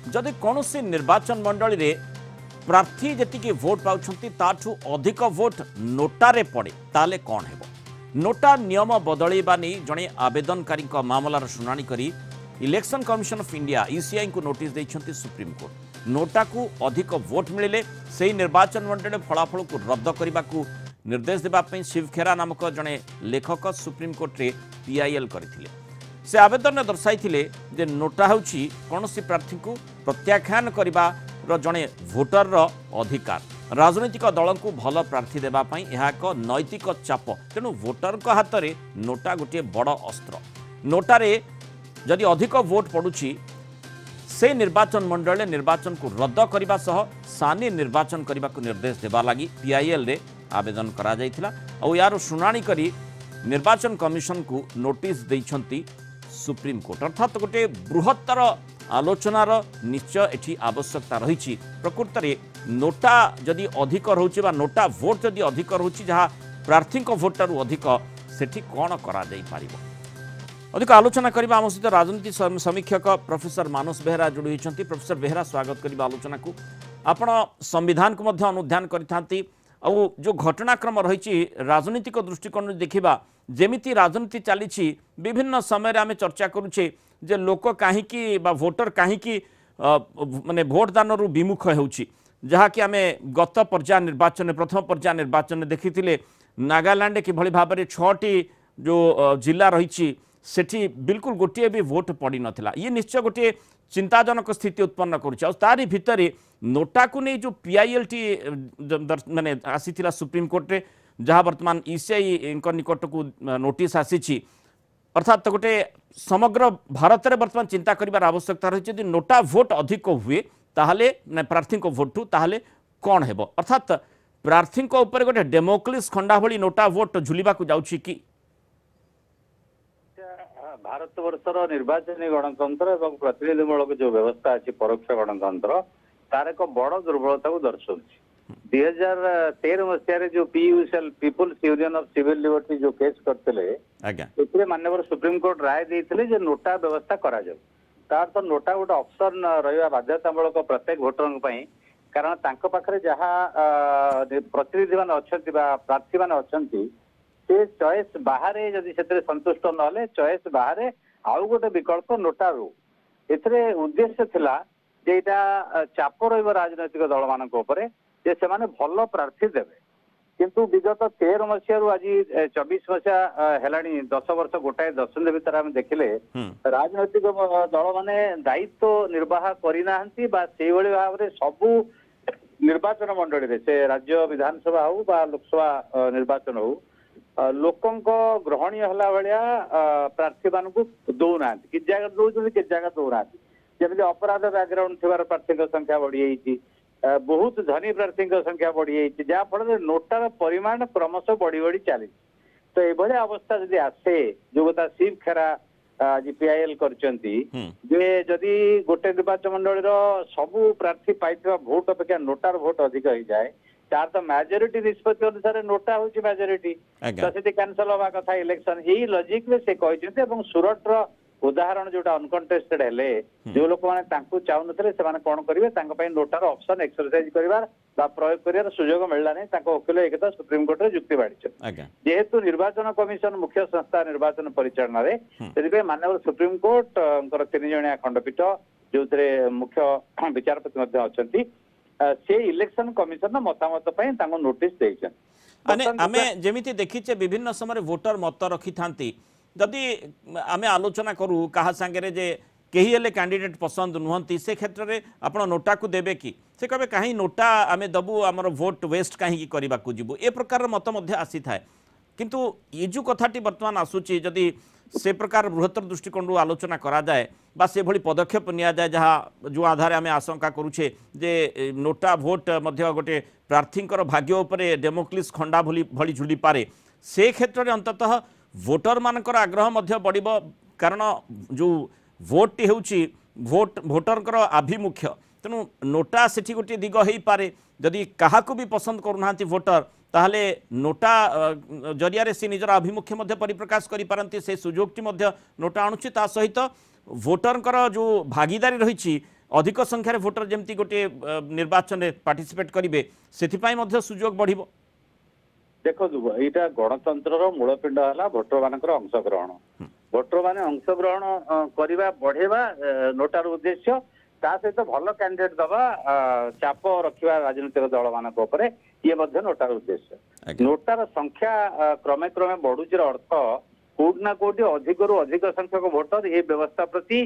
जदि कौन निर्वाचन मंडली रे प्रार्थी जी भोट पाठू अधिक भोट नोटारे पड़े ताले कौन हेबो? नोटा नियम बदलवा नहीं जड़े आवेदनकारी मामलार शुणाणी करी election commission of India ECI को नोटिस देइछंती सुप्रीम कोर्ट। नोटा को अधिक भोट मिले से निर्वाचन मंडल फलाफल को रद्द करने को निर्देश देवाई शिव खेरा नामक जड़े लेखक सुप्रीम कोर्ट रे पीआईएल करथिले। से आवेदन में दर्शाई जे नोटा होची कौनसी प्रार्थी को प्रत्याख्यान करिबार जड़े भोटर रो अधिकार। राजनीतिक दल को भल प्रार्थी देवाई यह एक नैतिक चाप। तेणु भोटर को हाथ में नोटा गोटे बड़ अस्त्र। नोटारे जदि अधिक भोट पड़ुछि से निर्वाचन मंडल निर्वाचन को रद्द करने सह सानी निर्वाचन करने को निर्देश देवा लगी पीआईएल रे आवेदन करा जायथिला। और यार शुणाणी करी निर्वाचन कमिशन को नोटिस देइछंती सुप्रीम कोर्ट। अर्थात गोटे बृहत्तर आलोचनार निश्चय एठी आवश्यकता रही। प्रकृत में नोटा जदि अधिक रोचे बा नोटा भोट जदि अधिक रोचे जहाँ प्रार्थी भोटारू अधिक सेठी कौन करा जाई पारिबो? अधिक आलोचना करबा आम सहित राजनीति समीक्षक प्रोफेसर मानस बेहरा जोड़ी होती। प्रोफेसर बेहरा स्वागत करबा आलोचना को। आपण संविधान को मध्य अनुध्यान करिथांती और जो घटनाक्रम रही राजनीतिक दृष्टिकोण देखा जेमिति राजनीति चली विभिन्न समय आम चर्चा करुचे जे लोक कहीं भोटर कहीं माने भोट दान विमुख होउछि जहाँकि आम गत पर्याय निर्वाचन प्रथम पर्याय निर्वाचन देखी नागालैंड किभली भाव में 6टी जो जिला रही सेठी बिल्कुल गोटे भी भोट पड़ी नथिला। ये निश्चय गोटे चिंताजनक स्थिति उत्पन्न करुच्ची। भितर नोटा को नहीं जो पीआईएल टी माने आसीथिला सुप्रीम कोर्ट रे जहाँ वर्तमान ईसीआई निकट को नोटिस आसी अर्थात गोटे समग्र भारत में वर्तमान चिंता करिबार आवश्यकता रही। यदि नोटा भोट अधिक हुए ताहले प्रार्थी भोटू ताहले कौन हेबो? अर्थात प्रार्थी ऊपर गोटे डेमोक्लिस खंडा भली नोटा भोट झुलिबा को जाउछि कि? भारत वर्षर निर्वाचन गणतंत्र और प्रतिनिधिमूलक जो व्यवस्था अच्छी परोक्ष गणतंत्र तार एक बड़ दुर्बलता को दर्शाऊँ। 2013 मसीह जो PUCL people's union of civil liberty जो केस करते माननीय सुप्रीम कोर्ट राय देते नोटा व्यवस्था करा जाऊ। तार तो नोटा गोटे ऑप्शन रहा बाध्यतामूलक प्रत्येक भोटर कारण तांको पाखरे जहाँ प्रतिनिधि मान अच्छा प्रार्थी मान अच्छा से चॉइस बाहर जदि से संतुष्ट नहले चॉइस बाहर आउ गोटे विकल्प नोटा रू एथरे उद्देश्य थिला जे एटा चाप रहिबो राजनैतिक दल मानक ऊपर जे से माने भल प्रार्थी देबे। किंतु विगत 13 मसीह रु आज 24 मसीहा हेलानी 10 वर्ष गोटाए दशंधि भीतर आम देखिले राजनैतिक दल माने दायित्व निर्वाह करिनाहंती बा सेही भली भाव रे सबु निर्वाचन मंडली रे से राज्य विधानसभा हो बा लोकसभा निर्वाचन हो लोकंक ग्रहणीय हला भलिया प्रार्थी मान को दौना कि जगह दौर कि जगह दौना जमी अपराध बैकग्राउंड थी प्रार्थी संख्या बढ़ी जाइए बहुत धनी प्रार्थी संख्या बढ़ी जाइए जहाँफल नोटार परिमाण क्रमशः बढ़ी बढ़ी चली। तो ये अवस्था जदि आसे जो कथा शिव खेरा आज पीआईएल करदी गोटे निर्वाचन मंडल सबू प्रार्थी पाई भोट अपेक्षा नोटार भोट अधिक हो जाए तार तो मेजोरिटी निष्पत्ति अनुसार नोटा हूँ मेजोरिटी तो से कैंसल हवा कथा इलेक्शन यही लॉजिक में से कहते सुरट उदाहरण जोटा अनकंटेस्टेड हेले जो लोक मैंने चाहून से कौन करेंगे नोटार ऑप्शन एक्सरसाइज करार प्रयोग कर सुजोग मिलला नहीं वकिल एक सुप्रीम कोर्ट में जुक्ति बाढ़ी जेहेतु निर्वाचन कमिशन मुख्य संस्था निर्वाचन परिचालन से माननीय सुप्रीम कोर्ट 3 जणिया खंडपीठ जो मुख्य विचारपति अच्छा से इलेक्शन कमिशन मतामत नोटिस देइछन। आमे जेमिति देखिचे विभिन्न समय वोटर मत रखि थांती जदि आमे आलोचना करू कहा सांगे जे केही हेले कैंडिडेट पसंद नुहंती से क्षेत्र में आपण नोटा को देबे कि से कबे कहीं नोटा आमे दबु हमर वोट वेस्ट कहीं करबा को जिवु ए प्रकार मत मध्य आसी थाए। किंतु ये जो कथाटी वर्तमान आसुची जदि से प्रकार बृहत्तर दृष्टिकोण आलोचना करा जाए बा से भली पदक्षेप निया जाए जहाँ जो आधार आम आशंका करुचे जे नोटा भोट मध्य गोटे प्रार्थींकर भाग्य उपरे डेमोक्लिस खंडा भली झुली पारे से क्षेत्र में अंततः भोटर मानकर आग्रह मध्य बढ़िबो कारण जो भोट टी होउची भोटर आभिमुख्य तेणु नोटा सेठी गोटे दिग हो पारे जदि क्या भी पसंद करूना भोटर ताहले नोटा जरिया से निजर आभिमुख्य मध्य परिप्रकाश करि पारंती से सुजोगटी मध्य नोटा आणुची ता सहित भोटर जो भागीदारी रही अधिक संख्यार भोटर जमती गोटे निर्वाचन में पार्टिसिपेट करेंगे से सुजोग बढ़ देखो यहाँ गणतंत्र मूलपिंड है भोटर मान अंशग्रहण भोटर मैंने अंशग्रहण करवा बढ़ेवा नोटार उद्देश्य ता सहित भल कैंडिडेट दबा चाप रखा राजनीतिक दल मान ये नोटार उद्देश्य नोटार संख्या क्रमे क्रमे बढ़ुचर अर्थ कोटना कोटी अधिक रु अधिक संख्यक भोटर ये व्यवस्था प्रति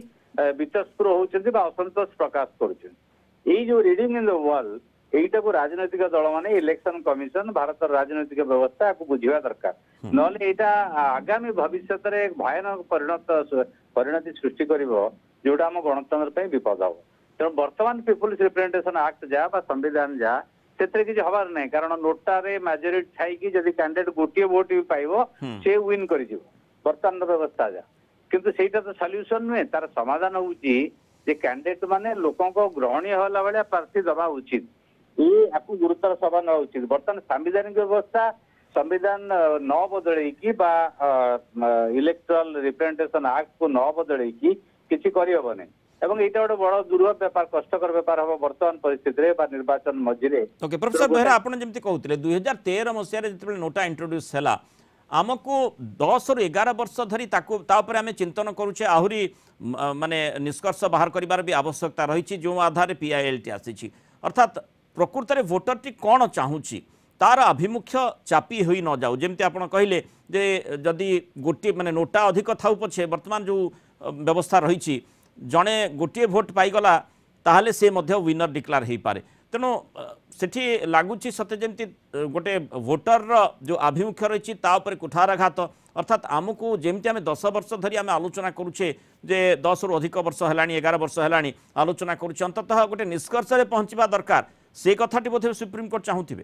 वितस्पुर होती असंतोष प्रकाश कर रीडिंग इन द वॉल এইটা রাজনৈতিক দল মানে ইলেকশন কমিশন ভারতের রাজনৈতিক ব্যবস্থা বুঝিবা দরকার নহলে এটা আগামী ভবিষ্যতের এক ভয়ানক পরিণতি সৃষ্টি করিব যেটা আম গণতন্ত্র পাই বিপদ হব তেমন বর্তমান পিপুলস রিপ্রেজেন্টেশন আক্ট যা বা সংবিধান যা ସେଥିରେ କିଛି ହବାର ନାହିଁ କାରଣ ନୋଟାରେ majority ଥାଇକି ଯଦି କ୍ୟାଣ୍ଡିଡେଟ୍ ଗୋଟିଏ ଭୋଟ ବି ପାଇବ ସେ ୱିନ୍ କରିଯିବ ବର୍ତ୍ତମାନର ବ୍ୟବସ୍ଥା ଯା କିନ୍ତୁ ସେଇଟା ତ ସଲ୍ୟୁସନ ନୁହେଁ ତାର ସମାଧାନ ହଉଛି ଯେ କ୍ୟାଣ୍ଡିଡେଟ୍ ମାନେ ଲୋକଙ୍କ ଗ୍ରହଣୀୟ ହେଲା ଭଳିଆ ପ୍ରାର୍ଥୀ ଦେବା ଉଚିତ ये आपको गुरुतर सभा न उचित बर्तमान संवैधानिक व्यवस्था संविधान न बदलैकी इलेक्टोरल रिप्रेजेंटेशन एक्ट को न बदलैकी किसी करहबनी एवं एटा गोटे बड़ दुर्लभ व्यापार कष्टकर व्यापार हम वर्तमान परिस्थिति निर्वाचन मझे ओके प्रोफेसर बेहरा आपन जेमति कहउतले 2013 मसिया रे जतबे नोटा इंट्रोड्यूस हला आमको 10 रु 11 वर्ष धरी ताको ता ऊपर हमें चिंतन करूचे आहुरी माने निष्कर्ष बाहर करिवार भी आवश्यकता रही जो आधार रे पीआईएलटी आसी अर्थात प्रकृत में भोटर टी कौन चाहूँगी तार आभिमुख्य चापी हो न जाऊ जमती आप कहले जे जदि गोटे माने नोटा अधिक थाऊ पछे वर्तमान जो व्यवस्था रही जड़े गोटे भोट पाईगला ताहले से मध्य विनर डिक्लेयर हो पारे तेणु सेठी लगुच सते जमती गोटे भोटर जो आभिमुख्य रही कुठाराघात अर्थात आमको जमती आम 10 वर्ष धरी आम आलोचना करुचे जे 10 रु अधिक वर्ष है 11 वर्ष है आलोचना करुचे अंततः गोटे निष्कर्ष पहुँचवा दरकार से कथाटी बोधे सुप्रीम कोर्ट चाहूथिबे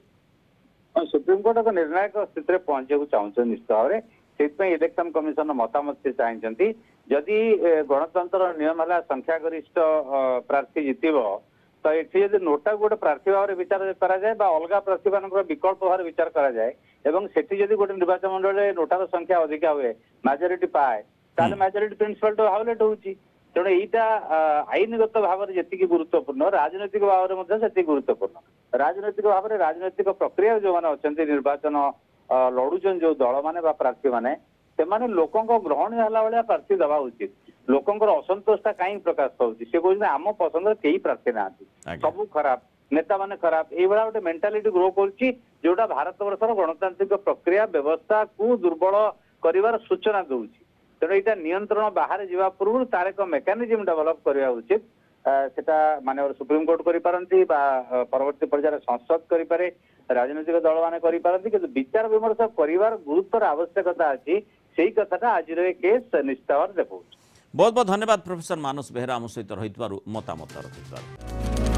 सुप्रीम कोर्ट एक निर्णायक स्थिति में पहुंचे चाहते निश्चित भाव में इलेक्शन कमिशन मतामत से चाहती जदि गणतंत्र नियम है संख्यागरिष्ठ प्रार्थी जितब तो ये जब नोटा गोटे प्रार्थी भाव में विचार कराए अलग प्रार्थी मान विकल्प भाव विचार कराए से गोटे निर्वाचन मंडल में नोटार संख्या अधिक हुए मेजोरिटी पाए ताले मेजोरिटी प्रिंसिपल तो भावलेट होची तेणु यहाँ आईनगत भाव में जी गुरुत्वपूर्ण राजनैतिक भाव में गुरुत्वपूर्ण राजनैतिक भाव में राजनैतिक प्रक्रिया जो मैंने अच्छा निर्वाचन लड़ुचन जो दल मैंने प्रार्थी मैंने से लोकों ग्रहण है प्रार्थी दवा उचित लोकंर असंतोषता कहीं प्रकाश पाँच सी कहते आम पसंद कई प्रार्थी ना सब खराब नेता माने खराब ये गोटे मेंटालिटी ग्रो करोटा भारत वर्षर गणतांत्रिक प्रक्रिया व्यवस्था को दुर्बल कर सूचना दूसरी तेणु यहाँ नियंत्रण बाहर जावा पूर्व तार एक मेकानिजम डेभलप करवा उचित सेटा माननीय सुप्रीम कोर्ट करिपारंती परवर्ती पर्यायर संसद करिपारे राजनीतिक दल माने करिपारंती किंतु विचार विमर्श करिवार गुरुत्वर आवश्यकता अछि सेही कथाटा आज केस निश्चित देखौ। बहुत बहुत धन्यवाद प्रोफेसर मानस बेहरा आम सहित रही मतामत रखिथार।